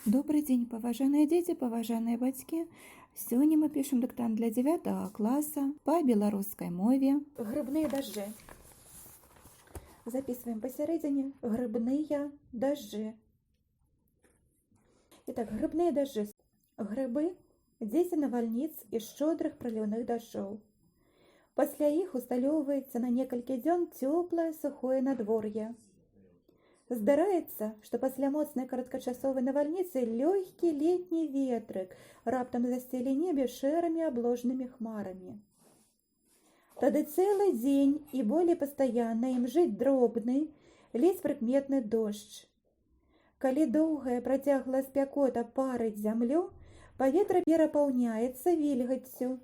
Добрый день, паважаныя дзеці, паважаныя бацькі. Сёння мы пішам дыктант для 9 класа па беларускай мове. Грыбныя дажджы. Записываем посередине грыбныя дажджы. Итак, грыбныя дажджы. Грыбы – дзеці навальніц і шчодрых праліўных дажджоў. Пасля іх усталёўваецца на некалькі дзён цёплае сухое надвор'е. Здараецца, што пасля моцнай кароткачасовай навальніцы лёгкі летні ветрык раптам засцеле небе шэрымі абложнымі хмарамі. Тады цэлы дзень і болей пастаянна імжыць дробны, ледзь прыкметны дождж. Калі доўгая працяглая спякота парыць зямлю, паветра перапаўняецца вільгаццю.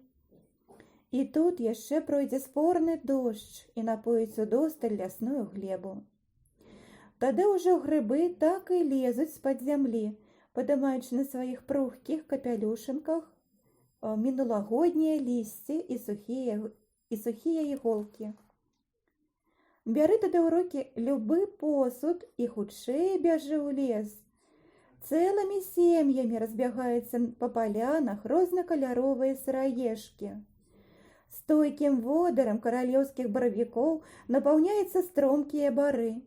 І тут яшчэ пройдзе спорны дождж і напоіць удосталь лясную глебу. Тады ўжо грыбы так і лезуць з-пад зямлі, падымаючы на сваіх пругкіх капялюшынках мінулагоднія лісце і сухія іголкі. Бяры тады ў рукі любы посуд і хутчэй бяжы ў лес. Цэлымі сем'ямі разбягаецца па палянах рознакаляровыя сыраежкі. Стойкім водарам каралеўскіх баравікоў напаўняюцца стромкія бары.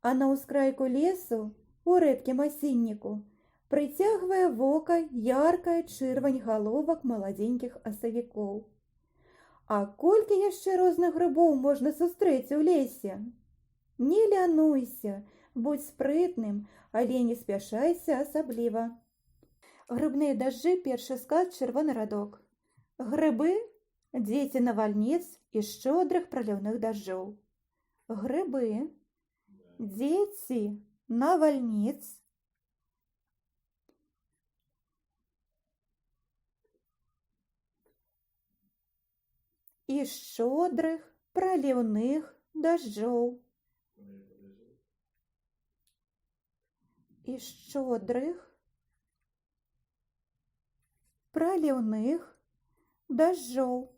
А на ўскрайку лесу, у рэдкім асінніку, прыцягвае вока яркая чырвань галовак маладзенькіх асавікоў. А колькі яшчэ розных грыбоў можна сустрэць у лесе? Не лянуйся, будзь спрытным, але не спяшайся асабліва. Грыбныя дажджы, першы сказ, чырвоны радок. Грыбы – дзеці навальніц і шчодрых праліўных дажджоў. Грыбы – дзеці навальніц і шчодрых праліўных дажджоў. І шчодрых праліўных дажджоў.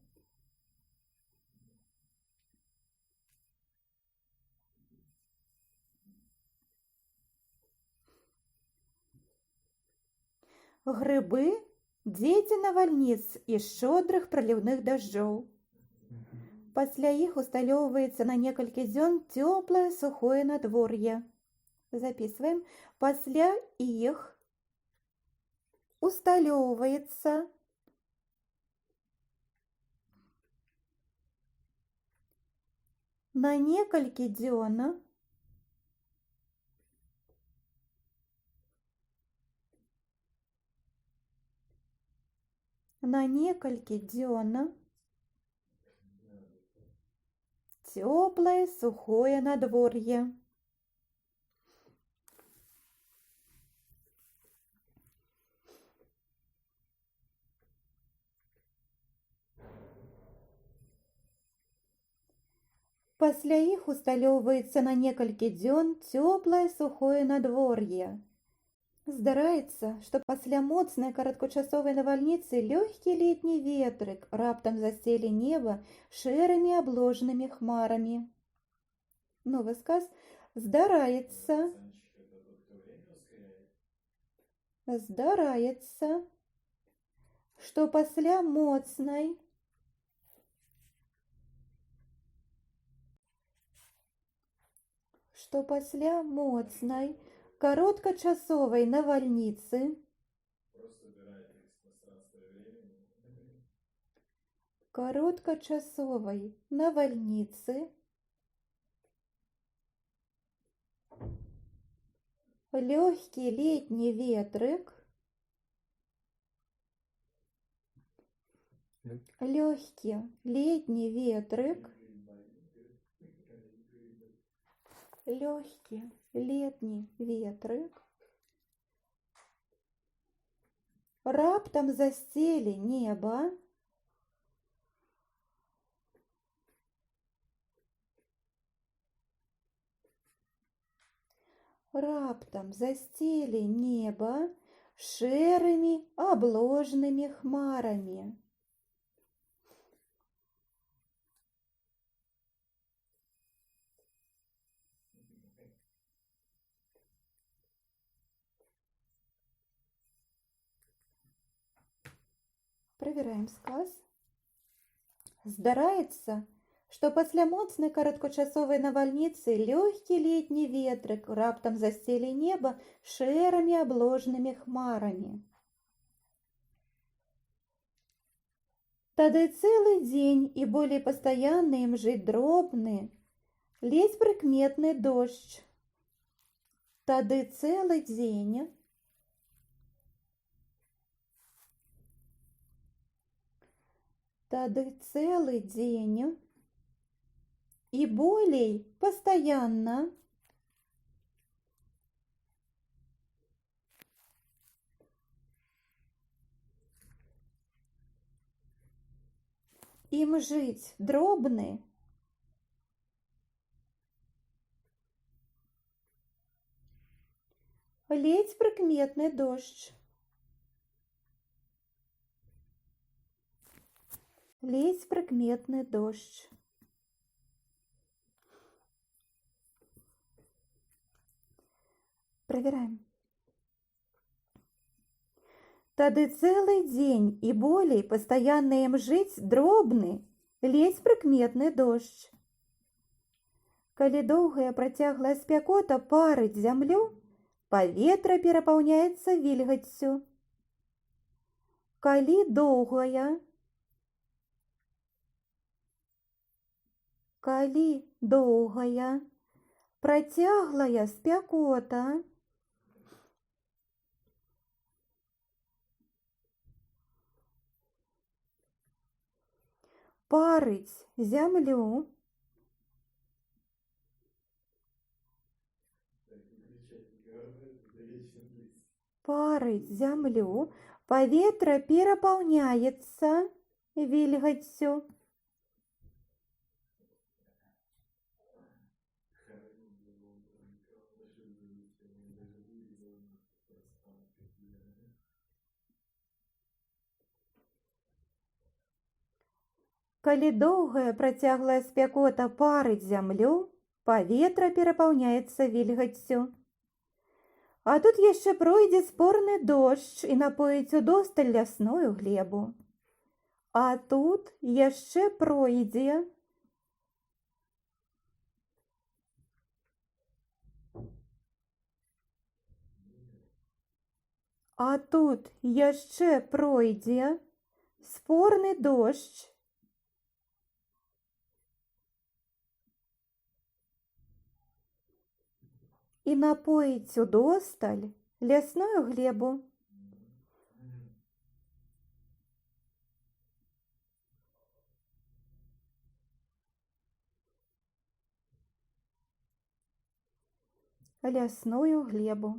Грыбы – дзеці навальніц і шчодрых праліўных дажджоў. Пасля іх усталёўваецца на некалькі дзён цёплае сухое надвор'е. Записываем. Пасля іх усталёўваецца на некалькі дзён цёплае сухое надвор'е. Пасля іх усталёўваецца на некалькі дзён цёплае сухое надвор'е. Здараецца, што пасля моцнай кароткачасовай навальніцы лёгкі летні ветрык раптам засцеле неба шэрымі абложнымі хмарамі. Новы сказ. Здараецца, што пасля моцнай кароткачасовай навальніцы лёгкі летні ветрык раптам засцеле неба шэрымі абложнымі хмарамі. Правяраем сказ. Здараецца, што пасля моцнай кароткачасовай навальніцы лёгкі летні ветрык раптам засцелі неба шэрымі абложнымі хмарамі. Тады цэлы дзень і болей пастаянны ім жыць дробны, ледзь прыкметны дождж. Тады цэлы дзень. Тады цэлы дзень і болей пастаянна. Ім жыць дробны, ледзь прыкметны дождж. Ледзь прыкметны дождж. Правяраем. Тады цэлы дзень і болей пастаянна ім жыць дробны, ледзь прыкметны дождж. Калі доўгая працяглая спякота парыць зямлю, паветра перапаўняецца вільгаццю. Калі доўгая працяглая спякота парыць зямлю, паветра перапаўняецца вільгаццю. Калі доўгая працяглая спякота парыць зямлю, паветра перапаўняецца вільгаццю. А тут яшчэ пройдзе спорны дождж і напоіць удосталь лясную глебу. А тут яшчэ пройдзе спорны дождж і напоіць удосталь лясную глебу. Лясную глебу.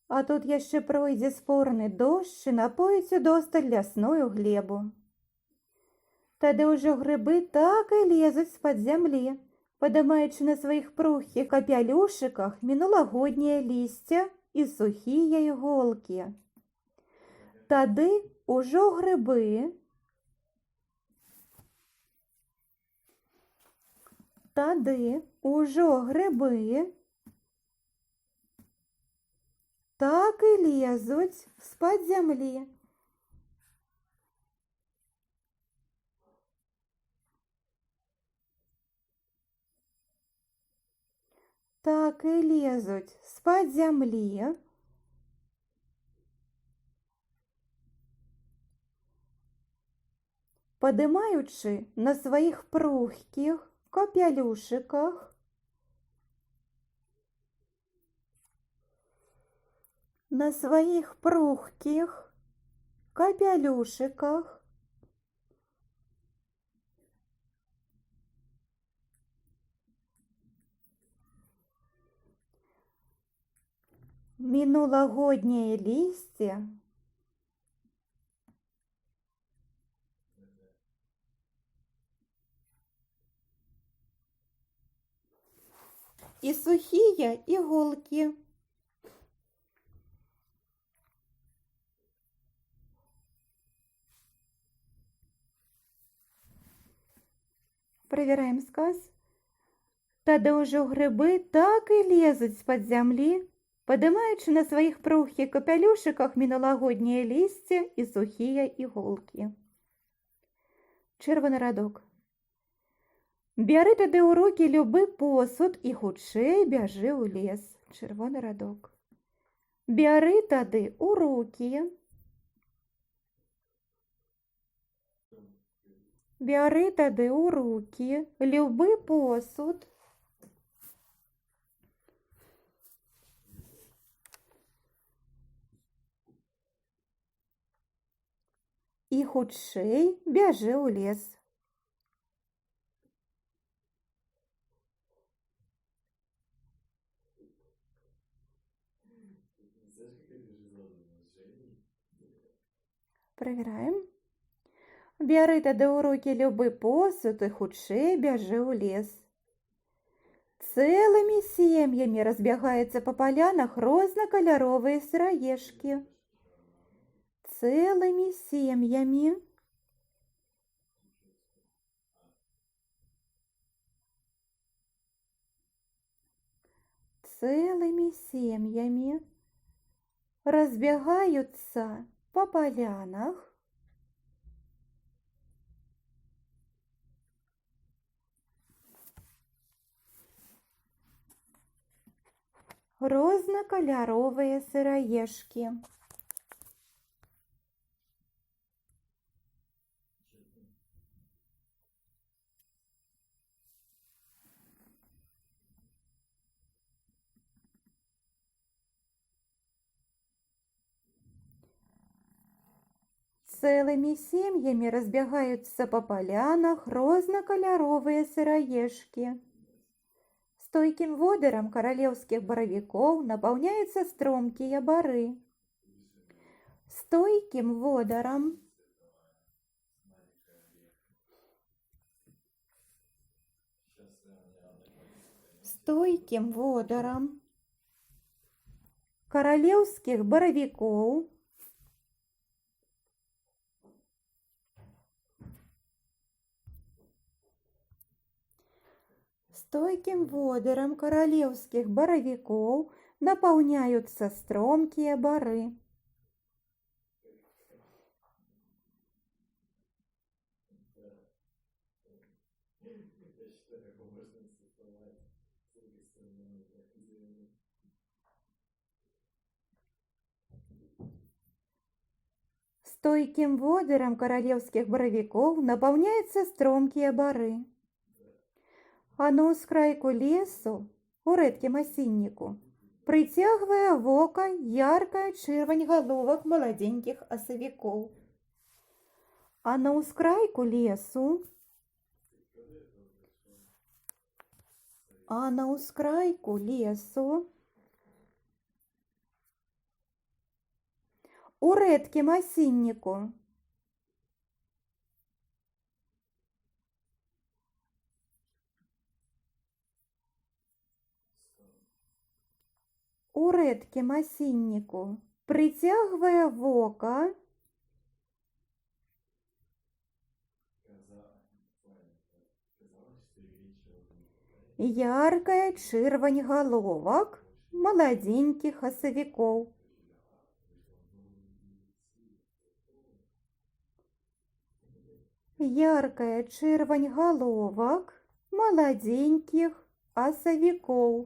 А тут яшчэ пройдзе спорны дождж і напоіць удосталь лясную глебу. Тады ўжо грыбы так і лезуць з-пад зямлі, падымаючы на сваіх пругкіх капялюшыках мінулагодняе лісце і сухія іголкі. Тады ўжо грыбы так і лезуць з-пад зямлі. Так і лезуць з-пад зямлі, падымаючы на сваіх пругкіх капялюшыках мінулагодняе лісце і сухія іголкі. Правяраем сказ. Тады ўжо грыбы так і лезуць з-пад зямлі, падымаючы на сваіх пругкіх капялюшыках мінулагодняе лісце і сухія іголкі. Чырваны радок. Бяры тады ў рукі любы посуд і хутчэй бяжы ў лес. Чырвоны радок. Бяры тады ў рукі. Бяры тады ў рукі любы посуд і хутчэй бяжы ў лес. Правяраем. Бяры тады ў рукі любы посуд і хутчэй бяжы ў лес. Цэлымі сем'ямі разбягаюцца па палянах рознакаляровыя сыраежкі. Цэлымі сем'ямі разбягаюцца па палянах рознакаляровыя сыраежкі. Цэлымі сем'ямі разбягаюцца па палянах рознакаляровыя сыраежкі. Стойкім водарам каралеўскіх баравікоў напаўняюцца стромкія бары. Стойкім водарам каралеўскіх баравікоў напаўняюцца стромкія бары. Стойкім водарам каралеўскіх баравікоў напаўняюцца стромкія бары. А на ўскрайку лесу, у рэдкім асінніку, прыцягвае вока яркая чырвань галовак маладзенькіх асавікоў. А на ўскрайку лесу, у рэдкім асінніку, прыцягвае вока яркая чырвань галовак маладзенькіх асавікоў. Яркая чырвань галовак маладзенькіх асавікоў.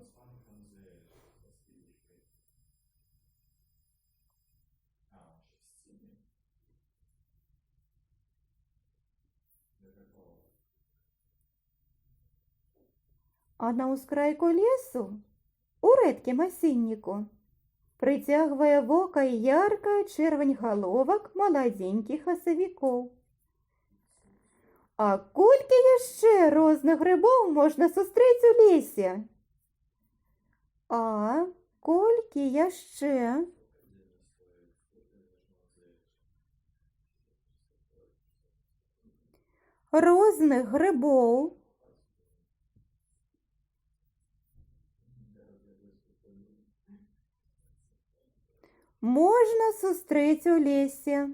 А на ўскрайку лесу, у рэдкім асінніку, прыцягвае вока яркая чырвань галовак маладзенькіх асавікоў. А колькі яшчэ розных грыбоў можна сустрэць у лесе? Колькі яшчэ розных грыбоў можна сустрэць у лесе?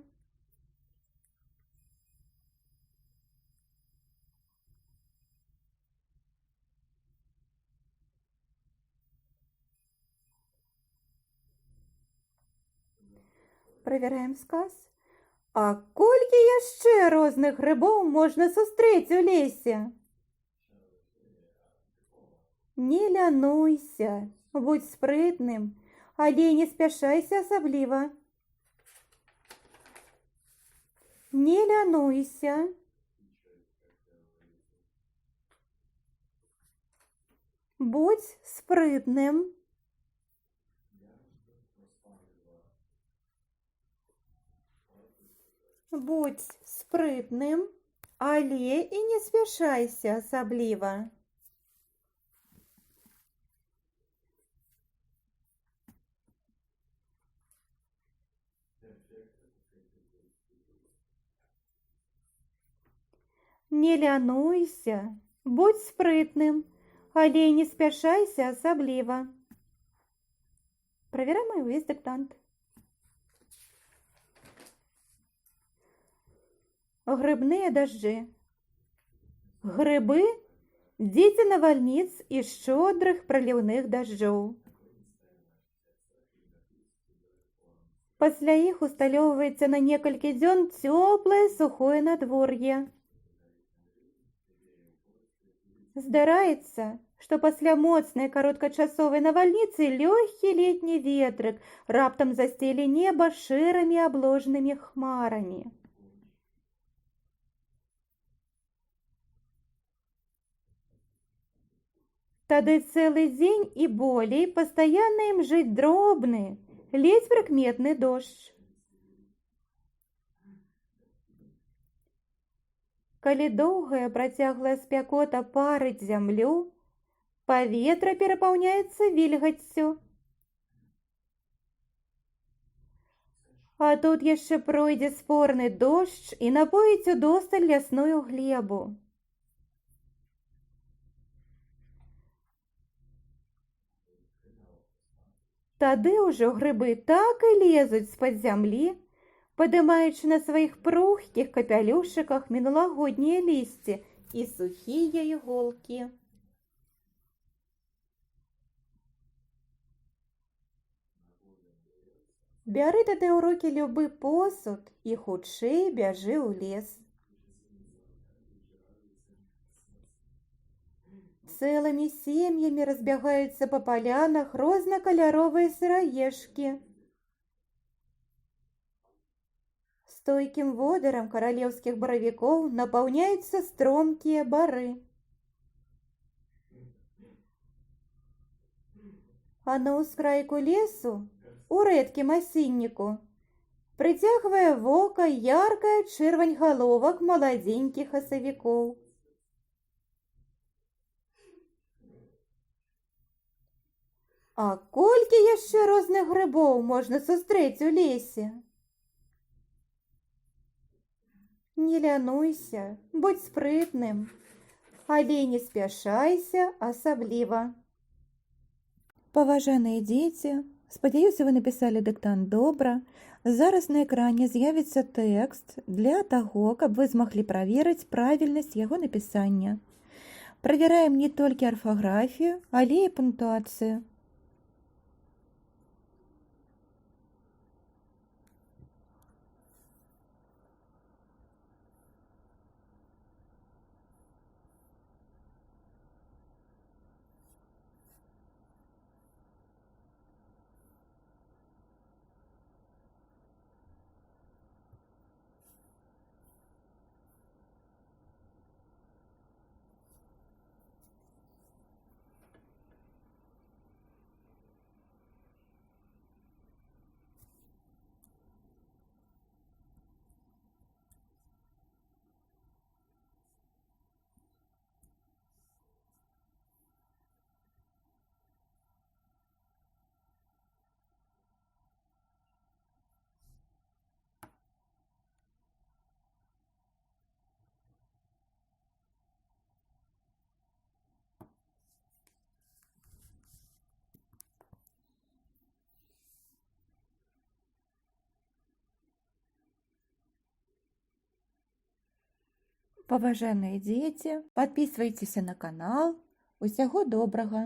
Правяраем сказ. А колькі яшчэ розных грыбоў можна сустрэць у лесе? Не лянуйся, будь спрытным, але не спяшайся асабліва. Не лянуйся. Будь спрытным. Будь спрытным, але і не спяшайся асабліва. Не лянуйся, будь спрытным, але не спяшайся асабліва. Правяраем увесь дыктант. Грыбныя дажджы. Грыбы – дзеці навальніц і шчодрых праліўных дажджоў. Пасля іх усталёўваецца на некалькі дзён цёплае сухое надвор'е. Здараецца, што пасля моцнай кароткачасовай навальніцы лёгкі летні ветрык раптам засцелі неба шэрымі абложанымі хмарамі. Тады цэлы дзень і болей пастаянна імжыць дробны, ледзь прыкметны дождж. Калі доўгая працяглая спякота парыць зямлю, паветра перапаўняецца вільгаццю. А тут яшчэ пройдзе спорны дождж і напоіць удосталь лясную глебу. Тады ўжо грыбы так і лезуць з-пад зямлі, падымаючы на сваіх пругкіх капялюшыках мінулагоднія лісце і сухія іголкі. Бяры тады ў рукі любы посуд і хутчэй бяжы ў лес. Цэлымі сем'ямі разбягаюцца па палянах рознакаляровыя сыраежкі. Стойкім водарам каралеўскіх баравікоў напаўняюцца стромкія бары. А на ўскрайку лесу, у рэдкім асінніку, прыцягвае вока яркая чырвань галовак маладзенькіх асавікоў. А колькі яшчэ розных грыбоў можна сустрэць у лесе? Не лянуйся, будь спрытным, але не спяшайся асабліва. Паважаныя дзеці, спадзяюся, вы напісалі дыктант добра. Зараз на экране з'явіцца тэкст для таго, каб вы змаглі праверыць правільнасць яго напісання. Правяраем не толькі арфаграфію, але і пунктуацыю. Паважаныя дзеці, падпісвайцеся на канал. Усяго добрага!